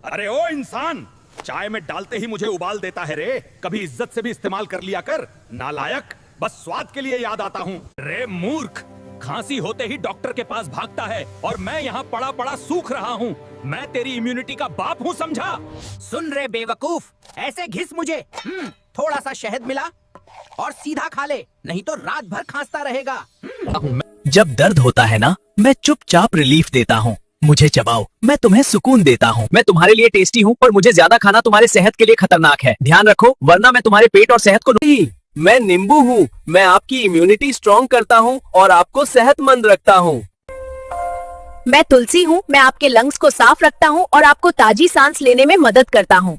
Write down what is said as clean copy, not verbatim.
अरे ओ इंसान, चाय में डालते ही मुझे उबाल देता है रे। कभी इज्जत से भी इस्तेमाल कर लिया कर। नालायक, बस स्वाद के लिए याद आता हूँ। रे मूर्ख, खांसी होते ही डॉक्टर के पास भागता है और मैं यहाँ पड़ा पड़ा सूख रहा हूँ। मैं तेरी इम्यूनिटी का बाप हूँ, समझा? सुन रे बेवकूफ, ऐसे घिस मुझे। थोड़ा सा शहद मिला और सीधा खा ले, नहीं तो रात भर खांसता रहेगा। जब दर्द होता है ना, मैं चुपचाप रिलीफ देता हूँ। मुझे चबाओ, मैं तुम्हें सुकून देता हूँ। मैं तुम्हारे लिए टेस्टी हूँ, पर मुझे ज्यादा खाना तुम्हारे सेहत के लिए खतरनाक है। ध्यान रखो, वरना मैं तुम्हारे पेट और सेहत को नहीं। मैं नींबू हूँ, मैं आपकी इम्यूनिटी स्ट्रॉन्ग करता हूँ और आपको सेहतमंद रखता हूँ। मैं तुलसी हूँ, मैं आपके लंग्स को साफ रखता हूँ और आपको ताजी सांस लेने में मदद करता हूँ।